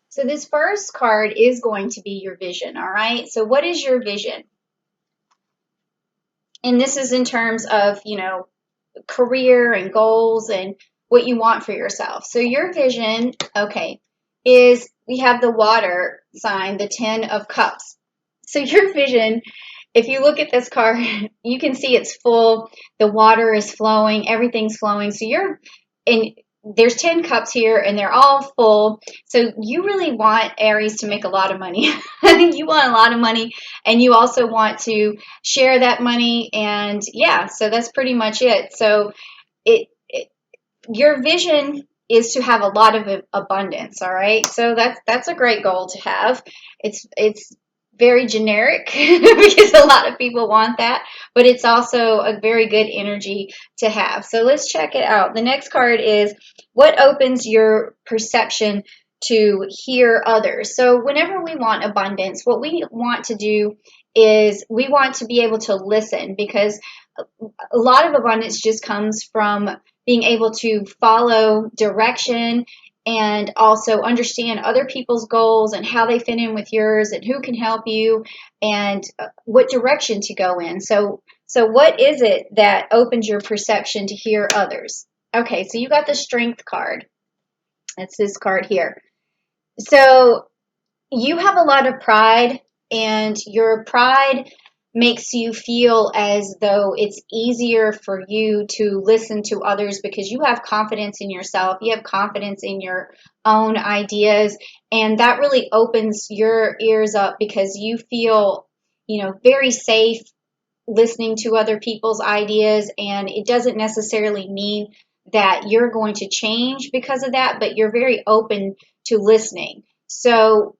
So this first card is going to be your vision, all right? So what is your vision? And this is in terms of, career and goals and what you want for yourself. So your vision, okay, is we have the water sign, the 10 of cups. So your vision, if you look at this card, you can see it's full, the water is flowing, everything's flowing. So and there's 10 cups here and they're all full. So you really want Aries to make a lot of money. You want a lot of money and you also want to share that money. And yeah, so that's pretty much it. So it your vision is to have a lot of abundance, all right? So that's a great goal to have. It's very generic because a lot of people want that, but it's also a very good energy to have. So let's check it out. The next card is what opens your perception to hear others. So whenever we want abundance, what we want to do is we want to be able to listen, because a lot of abundance just comes from being able to follow direction and also understand other people's goals and how they fit in with yours and who can help you and what direction to go in. So what is it that opens your perception to hear others? Okay, so you got the strength card. That's this card here. So you have a lot of pride, and your pride makes you feel as though it's easier for you to listen to others because you have confidence in yourself, you have confidence in your own ideas, and that really opens your ears up because you feel, very safe listening to other people's ideas, and it doesn't necessarily mean that you're going to change because of that, but you're very open to listening. So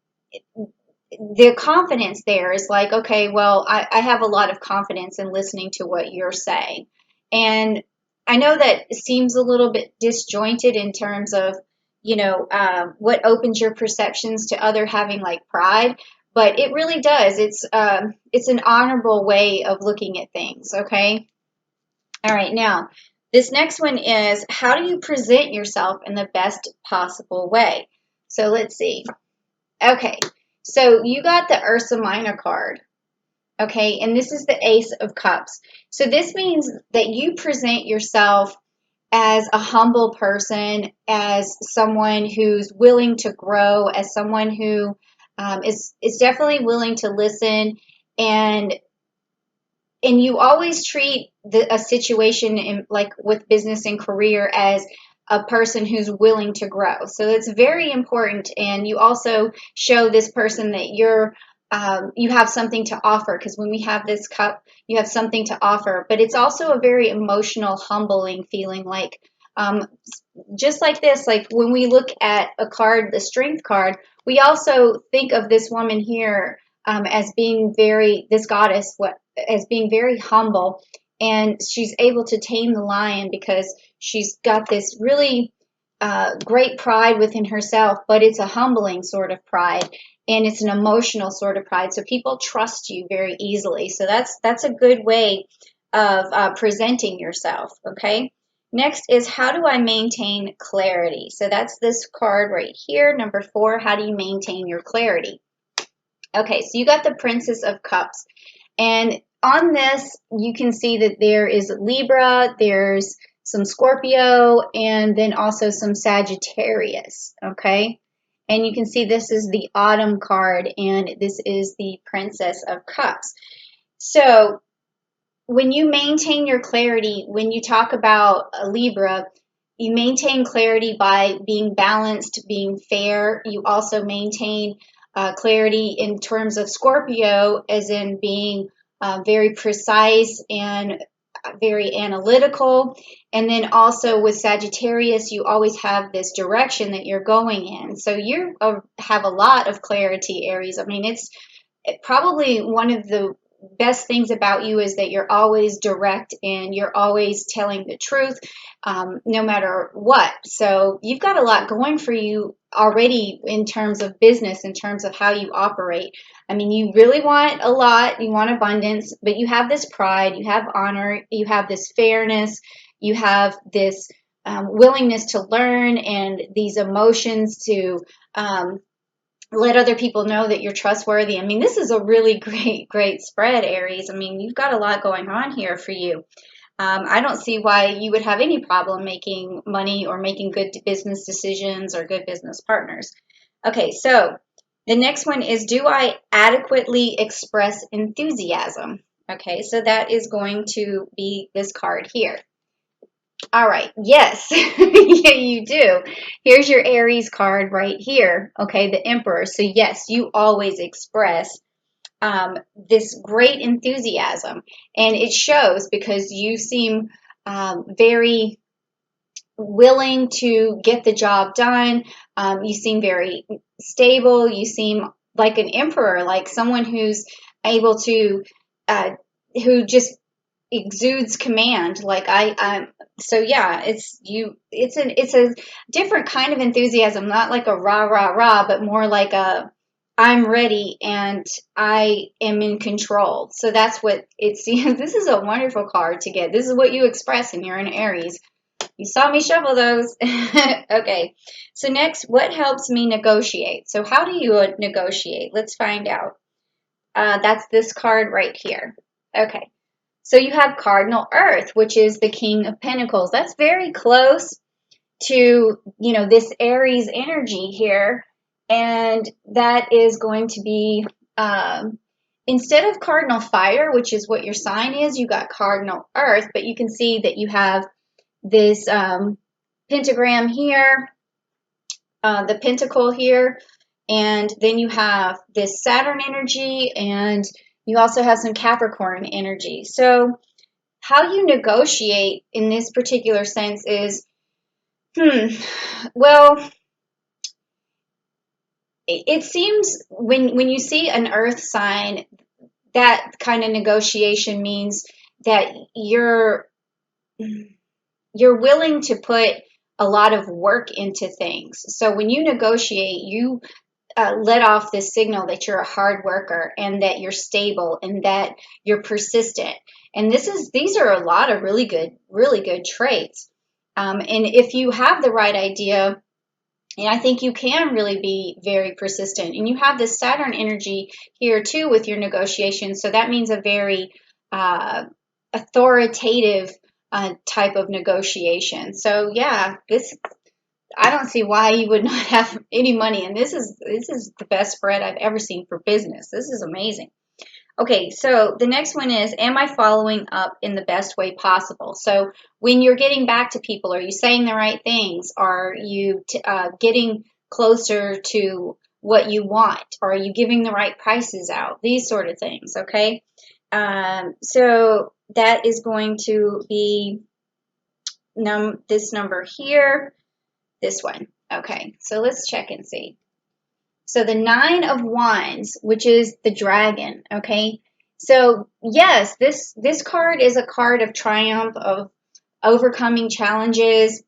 the confidence there is like, okay, well, I have a lot of confidence in listening to what you're saying. And I know that seems a little bit disjointed in terms of, what opens your perceptions to other having like pride, but it really does. It's an honorable way of looking at things. Okay. All right. Now, this next one is how do you present yourself in the best possible way? So let's see. Okay, so you got the Ursa Minor card. Okay, and this is the Ace of Cups. So this means that you present yourself as a humble person, as someone who's willing to grow, as someone who is definitely willing to listen, and you always treat a situation like with business and career as a person who's willing to grow. So it's very important, and you also show this person that you have something to offer, because when we have this cup, you have something to offer. But it's also a very emotional, humbling feeling, like just like this, like when we look at a card, the Strength card, we also think of this woman here as being this goddess, as being very humble, and she's able to tame the lion because she's got this really great pride within herself, but it's a humbling sort of pride, and it's an emotional sort of pride. So people trust you very easily. So that's a good way of presenting yourself. Okay. Next is how do I maintain clarity? So that's this card right here, number 4. How do you maintain your clarity? Okay, so you got the Princess of Cups. And on this, you can see that there is Libra, there's some Scorpio, and then also some Sagittarius, okay? And you can see this is the Autumn card, and this is the Princess of Cups. So when you maintain your clarity, when you talk about a Libra, you maintain clarity by being balanced, being fair. You also maintain clarity in terms of Scorpio, as in being very precise and very analytical. And then also with Sagittarius, you always have this direction that you're going in. So you have a lot of clarity, Aries. I mean, it's probably one of the best things about you is that you're always direct and you're always telling the truth, no matter what. So you've got a lot going for you already in terms of business, in terms of how you operate. I mean, you really want a lot, you want abundance, but you have this pride, you have honor, you have this fairness, you have this willingness to learn, and these emotions to let other people know that you're trustworthy. I mean, this is a really great spread, Aries. I mean, you've got a lot going on here for you. I don't see why you would have any problem making money or making good business decisions or good business partners. Okay, so the next one is, do I adequately express enthusiasm? Okay, so that is going to be this card here. All right, yes, yeah, you do. Here's your Aries card right here, okay, the Emperor. So yes, you always express this great enthusiasm, and it shows because you seem very willing to get the job done. You seem very stable. You seem like an emperor, like someone who's able to, uh, who just exudes command. Like so yeah, it's a different kind of enthusiasm, not like a rah rah rah, but more like a I'm ready and I am in control. So that's what it's. This is a wonderful card to get. This is what you express, and you're an Aries. You saw me shuffle those. Okay. So next, what helps me negotiate? So how do you negotiate? Let's find out. That's this card right here. Okay. So you have Cardinal Earth, which is the King of Pentacles. That's very close to, this Aries energy here. And that is going to be, instead of Cardinal Fire, which is what your sign is, you got Cardinal Earth, but you can see that you have this pentagram here, the pentacle here, and then you have this Saturn energy, and you also have some Capricorn energy. So how you negotiate in this particular sense is, well, it seems when you see an earth sign, that kind of negotiation means that you're willing to put a lot of work into things. So when you negotiate, you let off this signal that you're a hard worker and that you're stable and that you're persistent. And these are a lot of really good traits. And if you have the right idea, and I think you can really be very persistent. And you have this Saturn energy here too with your negotiations. So that means a very authoritative type of negotiation. So yeah, I don't see why you would not have any money. And this is the best spread I've ever seen for business. This is amazing. Okay, so the next one is, am I following up in the best way possible? So when you're getting back to people, are you saying the right things? Are you getting closer to what you want? Are you giving the right prices out? These sort of things, okay? So that is going to be this number here, this one. Okay, so let's check and see. So the 9 of Wands, which is the dragon, okay? So yes, this card is a card of triumph, of overcoming challenges,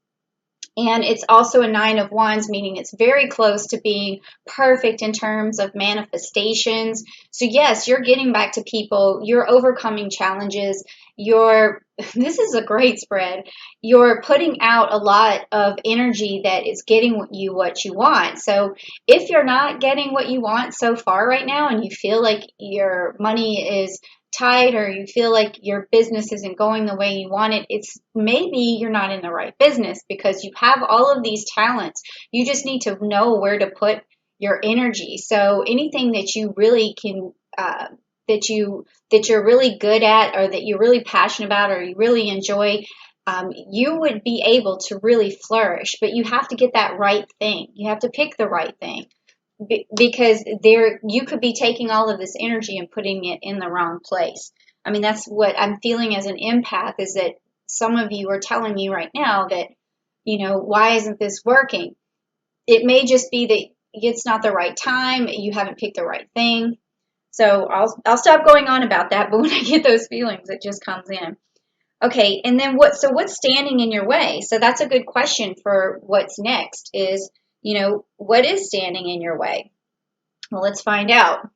and it's also a 9 of Wands, meaning it's very close to being perfect in terms of manifestations. So yes, you're getting back to people, you're overcoming challenges, this is a great spread. You're putting out a lot of energy that is getting you what you want. So if you're not getting what you want so far right now and you feel like your money is tight or you feel like your business isn't going the way you want it, it's maybe you're not in the right business because you have all of these talents. You just need to know where to put your energy. So anything that you really can that you're really good at or that you're really passionate about or you really enjoy, you would be able to really flourish. But you have to get that right thing. You have to pick the right thing. Because you could be taking all of this energy and putting it in the wrong place. I mean, that's what I'm feeling as an empath, is that some of you are telling me right now that, why isn't this working? It may just be that it's not the right time, you haven't picked the right thing. So I'll stop going on about that, but when I get those feelings, it just comes in. Okay, and then what's standing in your way? So that's a good question for what's next is, what is standing in your way? Well, let's find out.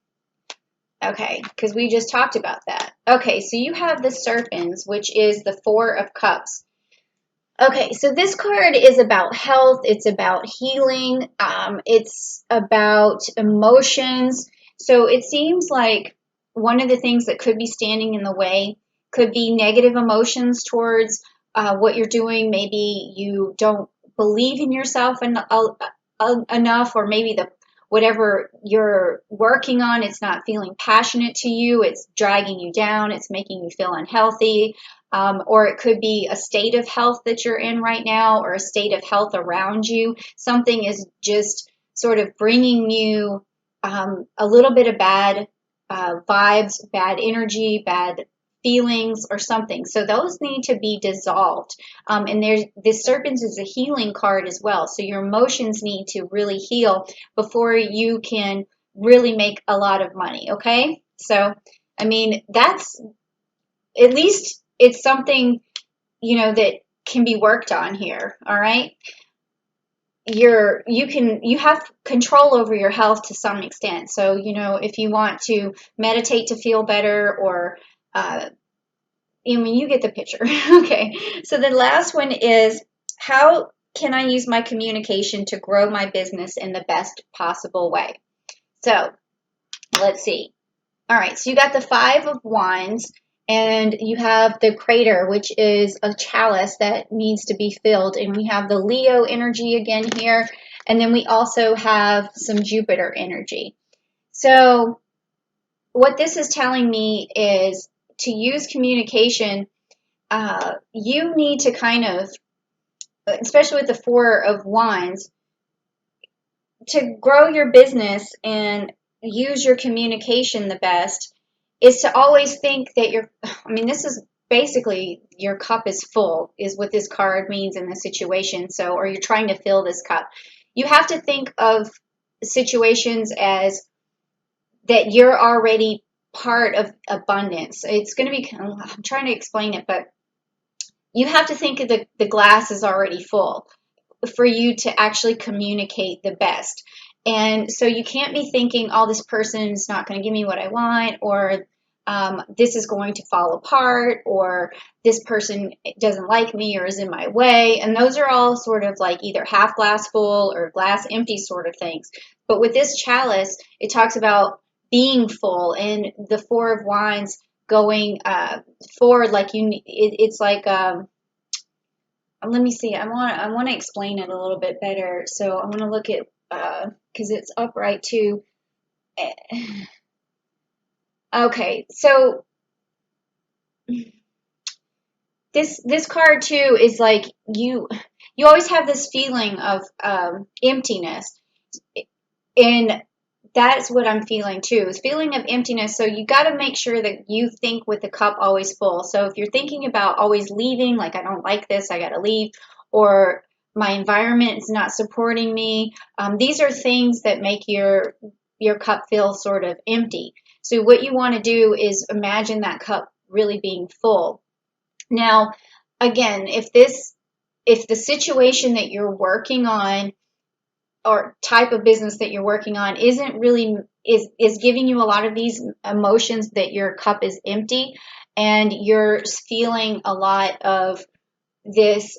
Okay, because we just talked about that. Okay, so you have the Serpents, which is the 4 of Cups. Okay, so this card is about health, it's about healing, it's about emotions. So it seems like one of the things that could be standing in the way could be negative emotions towards what you're doing. Maybe you don't believe in yourself enough, or maybe the whatever you're working on, it's not feeling passionate to you, it's dragging you down, it's making you feel unhealthy. Or it could be a state of health that you're in right now, or a state of health around you. Something is just sort of bringing you a little bit of bad vibes, bad energy, bad feelings, or something. So those need to be dissolved. And this Serpent is a healing card as well. So your emotions need to really heal before you can really make a lot of money. Okay. So, I mean, that's at least it's something, that can be worked on here. All right. You have control over your health to some extent. So, if you want to meditate to feel better, or you get the picture. Okay. So the last one is, how can I use my communication to grow my business in the best possible way? So let's see. All right, so you got the Five of Wands, and you have the Crater, which is a chalice that needs to be filled. And we have the Leo energy again here. And then we also have some Jupiter energy. So what this is telling me is to use communication, you need to kind of, especially with the Four of Wands, to grow your business and use your communication the best is to always think that this is basically your cup is full, is what this card means in this situation. So, or you're trying to fill this cup. You have to think of situations as that you're already part of abundance. It's going to be, I'm trying to explain it, but you have to think of the glass is already full for you to actually communicate the best. And so you can't be thinking, oh, this person is not going to give me what I want, or this is going to fall apart, or this person doesn't like me or is in my way. And those are all sort of like either half glass full or glass empty sort of things. But with this chalice, it talks about being full, and the Four of Wands going forward, like it's like let me see. I want to explain it a little bit better. So I want to look at because it's upright too. Okay, so this card too is like you always have this feeling of emptiness, and that's what I'm feeling too, is feeling of emptiness. So you got to make sure that you think with the cup always full. So if you're thinking about always leaving, like I don't like this, I got to leave, or my environment is not supporting me, these are things that make your cup feel sort of empty. So what you want to do is imagine that cup really being full. Now, again, if the situation that you're working on, or type of business that you're working on, isn't really is giving you a lot of these emotions, that your cup is empty and you're feeling a lot of this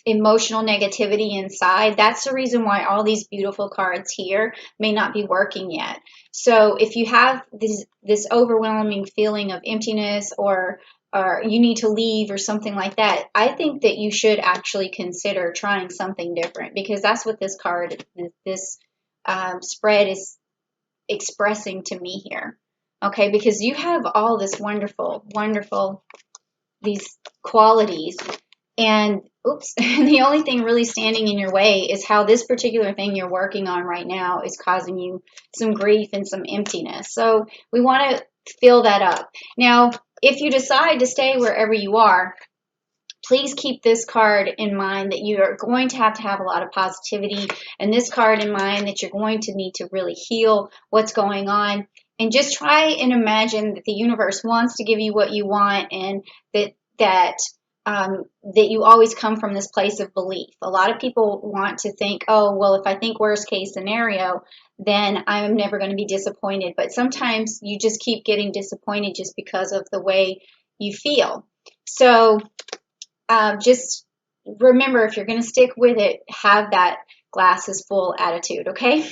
emotional negativity inside, that's the reason why all these beautiful cards here may not be working yet. So if you have this overwhelming feeling of emptiness, or you need to leave or something like that, I think that you should actually consider trying something different, because that's what this card, this spread is expressing to me here. Okay, because you have all this wonderful, wonderful, these qualities, and oops, the only thing really standing in your way is how this particular thing you're working on right now is causing you some grief and some emptiness. So we want to fill that up. Now, if you decide to stay wherever you are, please keep this card in mind, that you are going to have a lot of positivity, and this card in mind that you're going to need to really heal what's going on. And just try and imagine that the universe wants to give you what you want, and that that you always come from this place of belief. A lot of people want to think, oh, well, if I think worst case scenario, then I'm never going to be disappointed. But sometimes you just keep getting disappointed just because of the way you feel. So just remember, if you're going to stick with it, have that glass is full attitude, okay?